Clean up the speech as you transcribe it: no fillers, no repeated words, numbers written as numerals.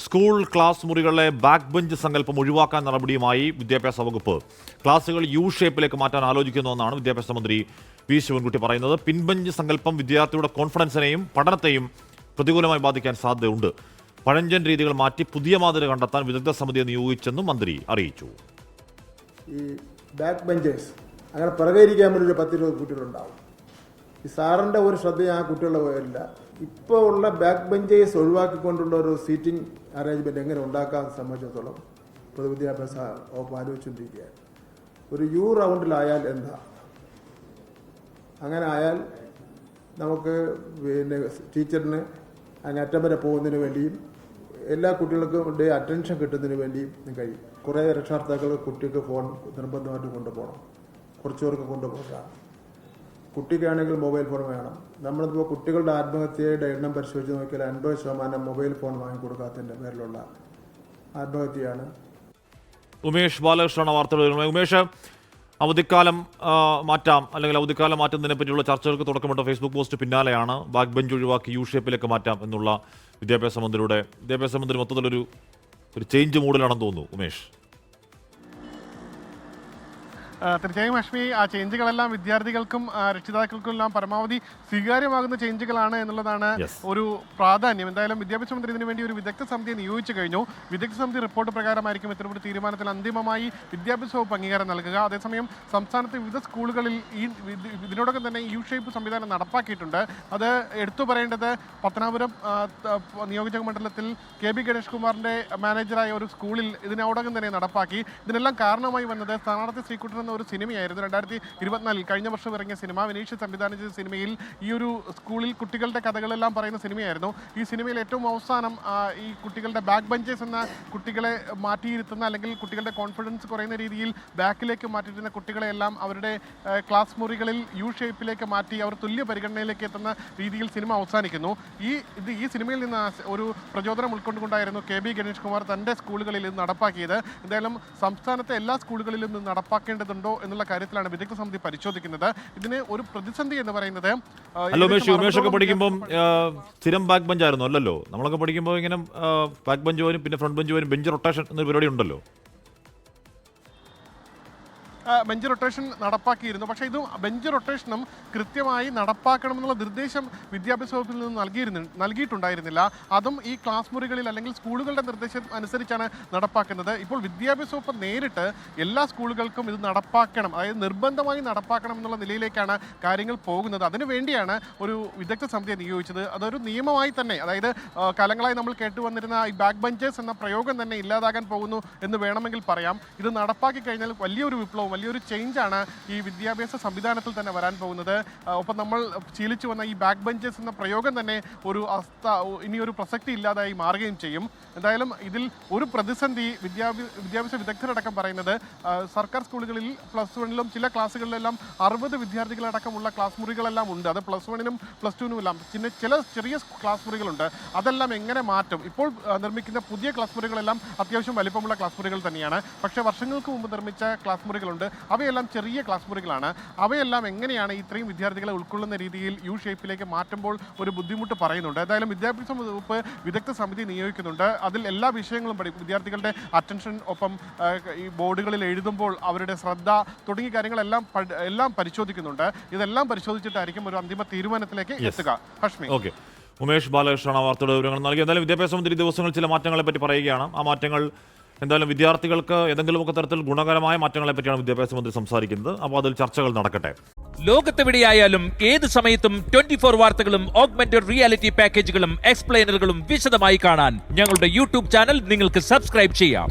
School class മുറികളിലെ back bench സങ്കല്പം ഒഴിവാക്കാൻ നടപടിയുമായി വിദ്യാഭ്യാസ വകുപ്പ്. ക്ലാസുകൾ യു ഷേപ്പിലേക്ക് മാറ്റാൻ ആലോചിക്കുന്നുവെന്നാണ് വിദ്യാഭ്യാസ മന്ത്രി വി ശിവൻകുട്ടി പറയുന്നത്. പിൻബെഞ്ച് സങ്കല്പം വിദ്യാർത്ഥിയുടെ കോൺഫിഡൻസിനെയും പഠനത്തെയും പ്രതികൂലമായി ബാധിക്കാൻ സാധ്യതയുണ്ട്. പഴഞ്ചൻ രീതികൾ മാറ്റി പുതിയ മാതൃക കണ്ടെത്താൻ വിദഗ്ധ സമിതിയെ നിയോഗിച്ചെന്നും മന്ത്രി അറിയിച്ചു. ഈ ബാക്ക് ബെഞ്ചേഴ്സ് അങ്ങനെ പിറകെയിരിക്കാൻ വേണ്ടി ഒരു 10-20 കുട്ടികളുണ്ടാവും. ഈ സാറിൻ്റെ ഒരു ശ്രദ്ധ ആ കുട്ടികളുടെ പോയില്ല. ഇപ്പോൾ ഉള്ള ബാക്ക് ബെഞ്ചേഴ്സ് ഒഴിവാക്കിക്കൊണ്ടുള്ള ഒരു സീറ്റിംഗ് അറേഞ്ച്മെൻറ്റ് എങ്ങനെ ഉണ്ടാക്കാൻ സംബന്ധിച്ചിടത്തോളം പൊതുവിദ്യാഭ്യാസ വകുപ്പ് ആലോചിച്ചുകൊണ്ടിരിക്കുകയാണ്. ഒരു യു റൗണ്ടിലായാൽ എന്താ, അങ്ങനെ ആയാൽ നമുക്ക് പിന്നെ ടീച്ചറിന് അങ്ങറ്റം വരെ പോകുന്നതിന് വേണ്ടിയും എല്ലാ കുട്ടികൾക്കും അറ്റൻഷൻ കിട്ടുന്നതിന് വേണ്ടിയും കഴിയും. കുറേ രക്ഷാകർത്താക്കൾ കുട്ടിക്ക് ഫോൺ നിർബന്ധമായിട്ട് കൊണ്ടുപോകണം, കുറച്ച് പേർക്ക് കൊണ്ടുപോകാം. കുട്ടിക്കാണെങ്കിൽ മൊബൈൽ ഫോൺ വേണം. നമ്മളിപ്പോൾ കുട്ടികളുടെ ആത്മഹത്യയുടെ എണ്ണം പരിശോധിച്ച് നോക്കിയാൽ 50% മൊബൈൽ ഫോൺ വാങ്ങിക്കൊടുക്കാത്തതിൻ്റെ പേരിലുള്ള ആത്മഹത്യയാണ്. ഉമേഷ് ബാലകൃഷ്ണ വാർത്തകൾ. ഉമേഷ്, അവധിക്കാലം മാറ്റാം അല്ലെങ്കിൽ അവധിക്കാലം മാറ്റുന്നതിനെ പറ്റിയുള്ള ചർച്ചകൾക്ക് തുടക്കമിട്ട ഫേസ്ബുക്ക് പോസ്റ്റ് പിന്നാലെയാണ് ബാക്ക് ബെഞ്ച് ഒഴിവാക്കി യു ഷേപ്പിലേക്ക് മാറ്റാം എന്നുള്ള വിദ്യാഭ്യാസ മന്ത്രി മൊത്തത്തിലൊരു ചേഞ്ച് മൂഡിലാണെന്ന് തോന്നുന്നു. ഉമേഷ്, തീർച്ചയായും അശ്മി, ആ ചേഞ്ചുകളെല്ലാം വിദ്യാർത്ഥികൾക്കും രക്ഷിതാക്കൾക്കും എല്ലാം പരമാവധി സ്വീകാര്യമാകുന്ന ചേഞ്ചുകളാണ് എന്നുള്ളതാണ് ഒരു പ്രാധാന്യം. എന്തായാലും വിദ്യാഭ്യാസ മന്ത്രി ഇതിനു വേണ്ടി ഒരു വിദഗ്ധ സമിതിയെ നിയോഗിച്ചു കഴിഞ്ഞു. വിദഗ്ധ സമിതി റിപ്പോർട്ട് പ്രകാരമായിരിക്കും ഇത്തരമൊരു തീരുമാനത്തിൽ അന്തിമമായി വിദ്യാഭ്യാസ വകുപ്പ് അംഗീകാരം നൽകുക. അതേസമയം സംസ്ഥാനത്തെ വിവിധ സ്കൂളുകളിൽ ഇതിനോടൊപ്പം തന്നെ യു ഷേപ്പ് സംവിധാനം നടപ്പാക്കിയിട്ടുണ്ട്. അത് എടുത്തു പറയേണ്ടത് പത്തനാപുരം നിയോജക മണ്ഡലത്തിൽ കെ ബി ഗണേഷ് കുമാറിന്റെ മാനേജറായ ഒരു സ്കൂളിൽ ഇതിനോടകം തന്നെ നടപ്പാക്കി. ഇതിനെല്ലാം കാരണമായി വന്നത് സ്ഥാനാർത്ഥി ശ്രീകുട്ടൻ എന്ന ഒരു സിനിമയായിരുന്നു. 2024 കഴിഞ്ഞ വർഷം ഇറങ്ങിയ സിനിമ, വിനീഷ് സംവിധാനം ചെയ്ത സിനിമയിൽ ഈ ഒരു സ്കൂളിൽ കുട്ടികളുടെ കഥകളെല്ലാം പറയുന്ന സിനിമയായിരുന്നു. ഈ സിനിമയിൽ ഏറ്റവും അവസാനം ഈ കുട്ടികളുടെ ബാക്ക് ബെഞ്ചേഴ്സ് എന്ന കുട്ടികളെ മാറ്റിയിരുത്തുന്ന അല്ലെങ്കിൽ കുട്ടികളുടെ കോൺഫിഡൻസ് കുറയുന്ന രീതിയിൽ ബാക്കിലേക്ക് മാറ്റിയിരുന്ന കുട്ടികളെല്ലാം അവരുടെ ക്ലാസ് മുറികളിൽ യു ഷേപ്പിലേക്ക് മാറ്റി അവർ തുല്യ പരിഗണനയിലേക്ക് എത്തുന്ന രീതിയിൽ സിനിമ അവസാനിക്കുന്നു. ഈ സിനിമയിൽ നിന്ന് ഒരു പ്രചോദനം ഉൾക്കൊണ്ടുകൊണ്ടായിരുന്നു കെ ബി ഗണേഷ് കുമാർ തൻ്റെ സ്കൂളുകളിൽ ഇത് നടപ്പാക്കിയത്. എന്തായാലും സംസ്ഥാനത്തെ എല്ലാ സ്കൂളുകളിലും ഇത് നടപ്പാക്കേണ്ടതുണ്ടോ എന്നുള്ള കാര്യത്തിലാണ് വിദഗ്ധ സമിതി പരിശോധിക്കുന്നത്. ഇതിന് ഒരു പ്രതിസന്ധി എന്ന് പറയുന്നത്, ഉമേഷൊക്കെ പഠിക്കുമ്പോൾ സ്ഥിരം ബാക്ക് ബെഞ്ച് ആയിരുന്നു അല്ലല്ലോ? നമ്മളൊക്കെ പഠിക്കുമ്പോൾ ഇങ്ങനെ ബാക്ക് ബെഞ്ച് വരും, പിന്നെ ഫ്രണ്ട് ബെഞ്ച് വരും, ബെഞ്ച് റൊട്ടേഷൻ എന്നൊരു പരിപാടി ഉണ്ടല്ലോ. ബെഞ്ച് റൊട്ടേഷൻ നടപ്പാക്കിയിരുന്നു. പക്ഷേ ഇത് ബെഞ്ച് റൊട്ടേഷനും കൃത്യമായി നടപ്പാക്കണമെന്നുള്ള നിർദ്ദേശം വിദ്യാഭ്യാസ വകുപ്പിൽ നിന്ന് നൽകിയിട്ടുണ്ടായിരുന്നില്ല. അതും ഈ ക്ലാസ് മുറികളിൽ അല്ലെങ്കിൽ സ്കൂളുകളുടെ നിർദ്ദേശം അനുസരിച്ചാണ് നടപ്പാക്കുന്നത്. ഇപ്പോൾ വിദ്യാഭ്യാസ വകുപ്പ് നേരിട്ട് എല്ലാ സ്കൂളുകൾക്കും ഇത് നടപ്പാക്കണം, അതായത് നിർബന്ധമായി നടപ്പാക്കണം എന്നുള്ള നിലയിലേക്കാണ് കാര്യങ്ങൾ പോകുന്നത്. അതിനുവേണ്ടിയാണ് ഒരു വിദഗ്ധ സമിതിയെ നിയോഗിച്ചത്. അതൊരു നിയമമായി തന്നെ, അതായത് കാലങ്ങളായി നമ്മൾ കേട്ടുവന്നിരുന്ന ഈ ബാക്ക് ബെഞ്ചേഴ്സ് എന്ന പ്രയോഗം തന്നെ ഇല്ലാതാകാൻ പോകുന്നു എന്ന് വേണമെങ്കിൽ പറയാം. ഇത് നടപ്പാക്കി കഴിഞ്ഞാൽ വലിയൊരു വിപ്ലവം, വലിയൊരു ചേഞ്ചാണ് ഈ വിദ്യാഭ്യാസ സംവിധാനത്തിൽ തന്നെ വരാൻ പോകുന്നത്. ഒപ്പം നമ്മൾ ശീലിച്ചു വന്ന ഈ ബാക്ക് ബെഞ്ചേഴ്സ് എന്ന പ്രയോഗം തന്നെ ഇനിയൊരു പ്രസക്തി ഇല്ലാതായി മാറുകയും ചെയ്യും. എന്തായാലും ഇതിൽ ഒരു പ്രതിസന്ധി വിദ്യാഭ്യാസ വിദഗ്ധരടക്കം പറയുന്നത്, സർക്കാർ സ്കൂളുകളിൽ +1 ചില ക്ലാസ്സുകളിലെല്ലാം 60 വിദ്യാർത്ഥികളടക്കമുള്ള ക്ലാസ് മുറികളെല്ലാം ഉണ്ട്. അത് +1 +2 എല്ലാം ചില ചെറിയ ക്ലാസ് മുറികളുണ്ട്. അതെല്ലാം എങ്ങനെ മാറ്റും? ഇപ്പോൾ നിർമ്മിക്കുന്ന പുതിയ ക്ലാസ് മുറികളെല്ലാം അത്യാവശ്യം വലിപ്പമുള്ള ക്ലാസ് മുറികൾ തന്നെയാണ്. പക്ഷേ വർഷങ്ങൾക്ക് മുമ്പ് നിർമ്മിച്ച ക്ലാസ് മുറികളുണ്ട്, അവയെല്ലാം ചെറിയ ക്ലാസ് മുറികളാണ്. അവയെല്ലാം എങ്ങനെയാണ് ഇത്രയും വിദ്യാർത്ഥികളെ ഉൾക്കൊള്ളുന്ന രീതിയിൽ യു ഷേപ്പിലേക്ക് മാറ്റുമ്പോൾ ഒരു ബുദ്ധിമുട്ട് പറയുന്നുണ്ട്. എന്തായാലും വിദ്യാഭ്യാസ വകുപ്പ് വിദഗ്ധ സമിതി നിയോഗിക്കുന്നുണ്ട്. അതിൽ എല്ലാ വിഷയങ്ങളും വിദ്യാർത്ഥികളുടെ അറ്റൻഷൻ, ഒപ്പം ഈ ബോർഡുകളിൽ എഴുതുമ്പോൾ അവരുടെ ശ്രദ്ധ തുടങ്ങിയ കാര്യങ്ങളെല്ലാം പരിശോധിക്കുന്നുണ്ട്. ഇതെല്ലാം പരിശോധിച്ചിട്ടായിരിക്കും ഒരു അന്തിമ തീരുമാനത്തിലേക്ക് എത്തുക. ഹഷ്മി. ഉമേഷ് ബാലകൃഷ്ണ വാർത്തയുടെ വിവരങ്ങൾ നൽകി. എന്തായാലും വിദ്യാഭ്യാസ മന്ത്രി ദിവസങ്ങളിൽ ചില മാറ്റങ്ങളെ പറ്റി പറയുകയാണ്. ആ മാറ്റങ്ങൾ എന്തായാലും വിദ്യാർത്ഥികൾക്ക് ഏതെങ്കിലുമൊക്കെ തരത്തിൽ ഗുണകരമായ മാറ്റങ്ങളെ പറ്റിയാണ് വിദ്യാഭ്യാസ മന്ത്രി സംസാരിക്കുന്നത്. അപ്പോൾ അതിൽ ചർച്ചകൾ നടക്കട്ടെ. ലോകത്തെവിടെയായാലും ഏത് സമയത്തും 24 വാർത്തകളും ഓഗ്മെന്റഡ് റിയാലിറ്റി പാക്കേജുകളും എക്സ്പ്ലെയിനറുകളും വിശദമായി കാണാൻ ഞങ്ങളുടെ യൂട്യൂബ് ചാനൽ നിങ്ങൾക്ക് സബ്സ്ക്രൈബ് ചെയ്യാം.